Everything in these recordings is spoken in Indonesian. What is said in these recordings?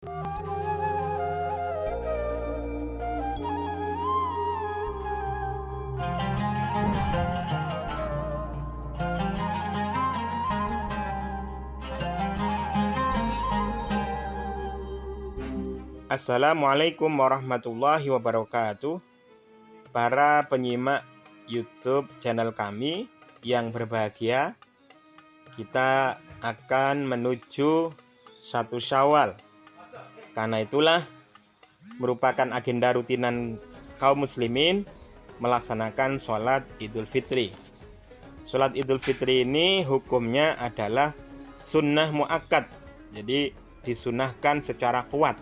Assalamualaikum warahmatullahi wabarakatuh. Para penyimak YouTube channel kami yang berbahagia, kita akan menuju 1 Syawal. Karena itulah merupakan agenda rutinan kaum muslimin melaksanakan sholat Idul Fitri. Sholat Idul Fitri ini hukumnya adalah sunnah muakkad, jadi disunahkan secara kuat.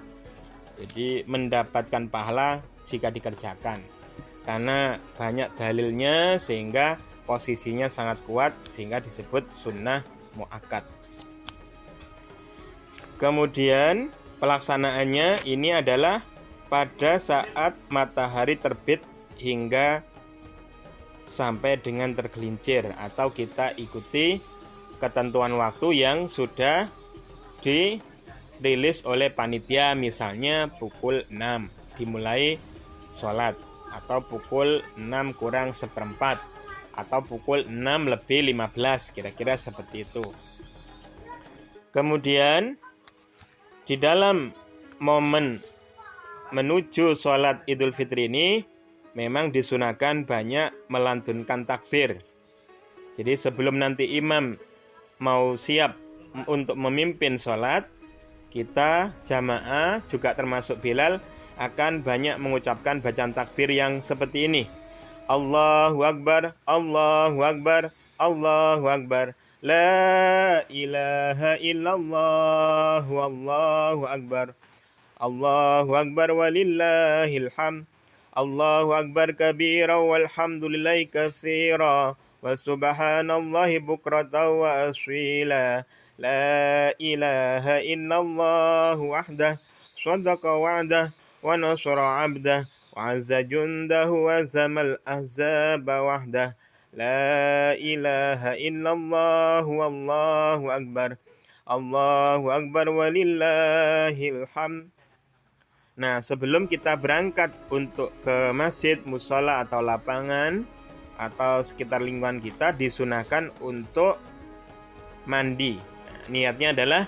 Jadi mendapatkan pahala jika dikerjakan. Karena banyak dalilnya sehingga posisinya sangat kuat sehingga disebut sunnah muakkad. Kemudian pelaksanaannya ini adalah pada saat matahari terbit hingga sampai dengan tergelincir, atau kita ikuti ketentuan waktu yang sudah dirilis oleh panitia, misalnya pukul 6 dimulai sholat, atau pukul 6 kurang seperempat, atau pukul 6 lebih 15, kira-kira seperti itu. Kemudian di dalam momen menuju sholat Idul Fitri ini memang disunahkan banyak melantunkan takbir. Jadi sebelum nanti imam mau siap untuk memimpin sholat, kita jamaah juga termasuk Bilal akan banyak mengucapkan bacaan takbir yang seperti ini. Allahu Akbar, Allahu Akbar, Allahu Akbar, La ilaha illallah, Allahu Akbar, Allahu Akbar walillahil hamd, Allahu Akbar kabira walhamdulillahi katsira, wa subhanallahi bukratan wa asila. La ilaha illallah wahdah, sadaqa wa'dah, wa nasara 'abdah, wa 'azza jundahu wa zamal ahzaba wahdah. La ilaha illallah wallahu akbar, Allahu akbar walillahil hamd. Nah, sebelum kita berangkat untuk ke masjid, mushola atau lapangan atau sekitar lingkungan kita, disunahkan untuk mandi. Niatnya adalah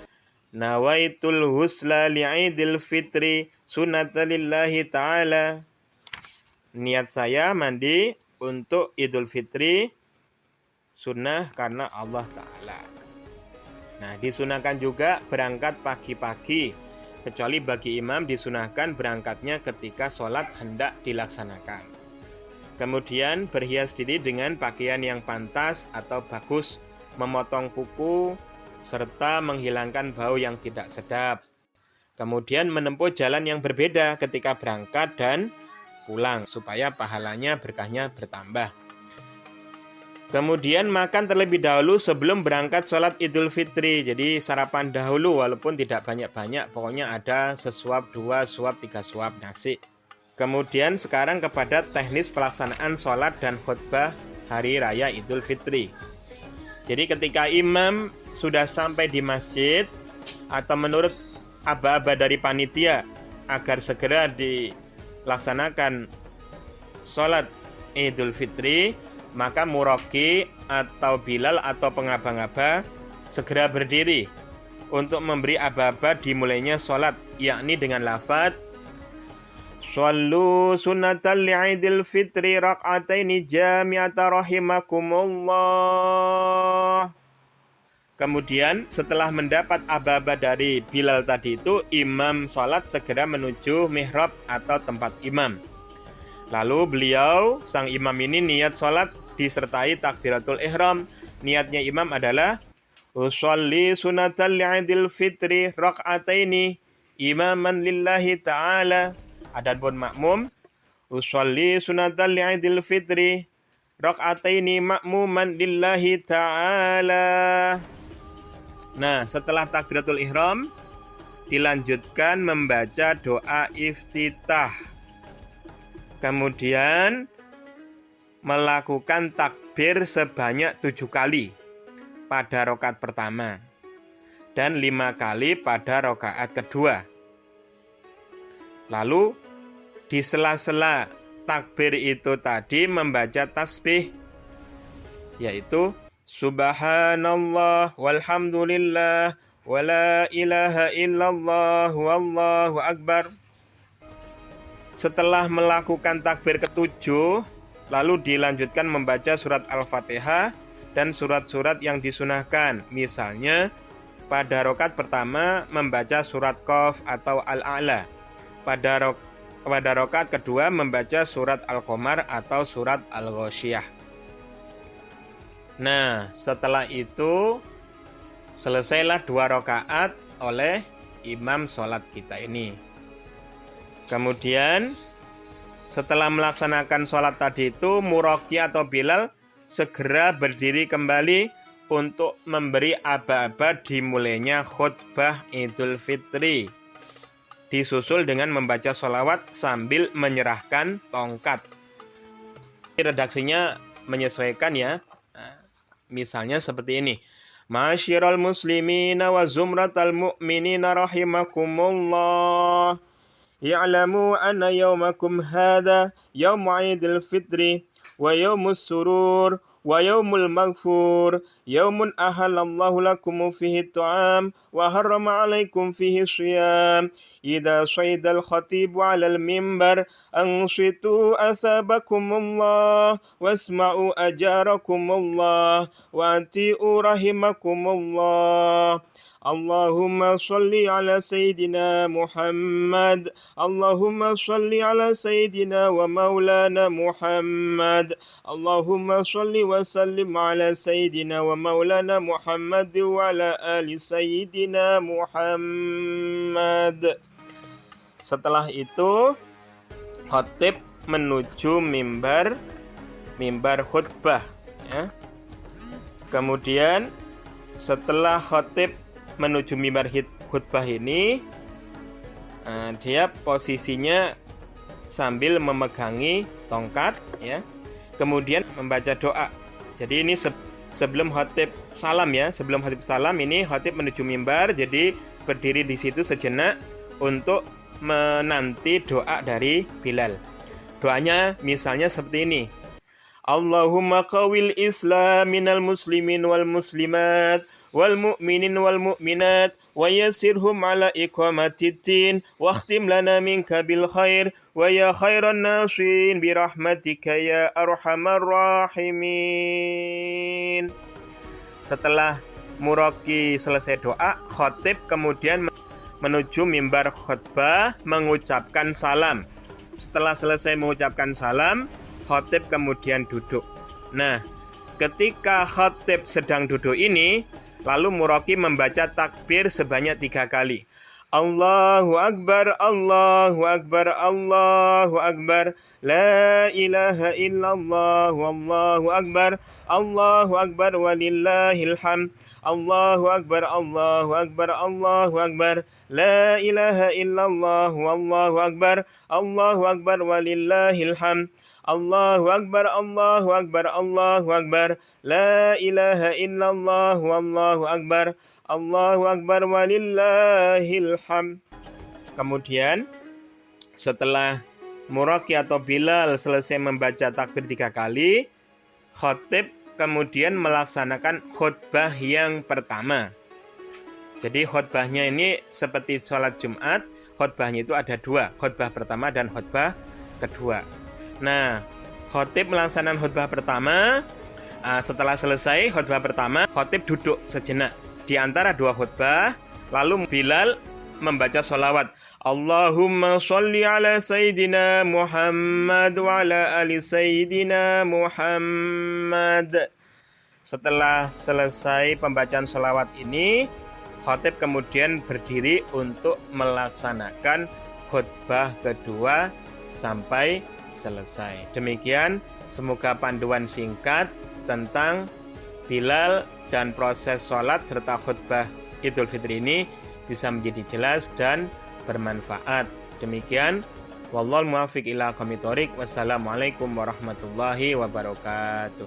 nawaitul husla li'idil fitri sunnatalillahi ta'ala. Niat saya mandi untuk Idul Fitri, sunnah karena Allah Ta'ala. Nah, disunahkan juga berangkat pagi-pagi, kecuali bagi imam disunahkan berangkatnya ketika sholat hendak dilaksanakan. Kemudian berhias diri dengan pakaian yang pantas atau bagus, memotong kuku, serta menghilangkan bau yang tidak sedap. Kemudian menempuh jalan yang berbeda ketika berangkat dan pulang, supaya pahalanya, berkahnya bertambah. Kemudian makan terlebih dahulu sebelum berangkat sholat Idul Fitri. Jadi sarapan dahulu, walaupun tidak banyak-banyak, pokoknya ada sesuap, 2 suap, 3 suap nasi. Kemudian sekarang kepada teknis pelaksanaan sholat dan khutbah hari raya Idul Fitri. Jadi ketika imam sudah sampai di masjid, atau menurut aba-aba dari panitia agar segera dilaksanakan sholat Idul Fitri, maka muraqi atau Bilal atau pengaba-ngaba segera berdiri untuk memberi aba-aba dimulainya sholat, yakni dengan lafaz Shallu sunnatal li'idil fitri rak'ataini jami'ata rahimakumullah. Kemudian setelah mendapat aba-aba dari Bilal tadi itu, imam sholat segera menuju mihrab atau tempat imam. Lalu beliau, sang imam ini niat sholat disertai takbiratul ihram. Niatnya imam adalah usolli sunatal li'idil fitri rak'ataini imaman lillahi ta'ala. Adapun makmum, usolli sunatal li'idil fitri rak'ataini ma'muman lillahi ta'ala. Nah, setelah takbiratul ihram dilanjutkan membaca doa iftitah. Kemudian melakukan takbir sebanyak 7 kali pada rakaat pertama dan 5 kali pada rakaat kedua. Lalu di sela-sela takbir itu tadi membaca tasbih, yaitu Subhanallah walhamdulillah wala ilaha illallah wallahu akbar. Setelah melakukan takbir ketujuh, lalu dilanjutkan membaca surat Al-Fatihah dan surat-surat yang disunahkan. Misalnya, pada rakaat pertama membaca surat Qaf atau Al-A'la. Pada rakaat kedua membaca surat Al-Qamar atau surat Al-Ghasyiyah. Nah, setelah itu selesailah 2 rakaat oleh imam sholat kita ini. Kemudian setelah melaksanakan sholat tadi itu, Muraqi atau Bilal segera berdiri kembali untuk memberi aba-aba dimulainya khutbah Idul Fitri. Disusul dengan membaca sholawat sambil menyerahkan tongkat. Redaksinya menyesuaikan ya. Misalnya seperti ini. Masyiral muslimina wa zumratal mu'minina rahimakumullah. Ya'lamu anna yawmakum hadha yawmu 'idil fitri wa yawmus surur wa yawmul maghfur yawmun ahallallahu lakum fihi at'am wa harrama 'alaikum fihi shiyam idza shaidal khatibu 'alal mimbar ansitu athabakumullah wasma'u ajarakumullah wa ati'u rahimakumullah. Allahumma salli ala Sayyidina Muhammad. Allahumma salli ala Sayyidina wa maulana Muhammad. Allahumma salli wa sallim ala Sayyidina wa maulana Muhammad wa ala ali Sayyidina Muhammad. Setelah itu, khatib menuju mimbar khutbah. Ya. Kemudian setelah khatib menuju mimbar khutbah ini, dia posisinya sambil memegangi tongkat, ya. Kemudian membaca doa. Jadi ini sebelum khatib salam ya, sebelum khatib salam ini khatib menuju mimbar, jadi berdiri di situ sejenak untuk menanti doa dari Bilal. Doanya misalnya seperti ini. Allahumma qawil islam minal muslimin wal muslimat wal mu'minin wal mu'minat wa yassirhum ala iqamatiddin wa khtim lana minka bil khair wa ya khairan nasirin bi rahmatika ya arhamar rahimin. Setelah Muraqi selesai doa, khatib kemudian menuju mimbar khutbah mengucapkan salam. Setelah selesai mengucapkan salam, khatib kemudian duduk. Nah, ketika khatib sedang duduk ini, lalu Muraqi membaca takbir sebanyak 3 kali. Allahu Akbar, Allahu Akbar, Allahu Akbar, La ilaha illallah, Wallahu Akbar, Allahu Akbar, walillahil hamd, Allahu Akbar, Allahu Akbar, Allahu Akbar, La ilaha illallah, Wallahu Akbar, Allahu Akbar, walillahil hamd, Allahu Akbar, Allahu Akbar, Allahu Akbar, La ilaha illallah, Wallahu Akbar, Allahu Akbar, walillahil hamd. Kemudian setelah Muraqi atau Bilal selesai membaca takbir 3 kali, khatib kemudian melaksanakan khutbah yang pertama. Jadi khutbahnya ini seperti sholat Jumat, khutbahnya itu ada 2, khutbah pertama dan khutbah kedua. Nah, khatib melaksanakan khutbah pertama. Setelah selesai khutbah pertama, khatib duduk sejenak di antara 2 khutbah. Lalu Bilal membaca sholawat. Allahumma sholli ala Sayyidina Muhammad wa ala ali Sayyidina Muhammad. Setelah selesai pembacaan sholawat ini, khatib kemudian berdiri untuk melaksanakan khutbah kedua sampai selesai. Demikian, semoga panduan singkat tentang Bilal dan proses sholat serta khutbah Idul Fitri ini bisa menjadi jelas dan bermanfaat. Demikian, wallahul muwaffiq ila aqwamit thoriq. Wassalamualaikum warahmatullahi wabarakatuh.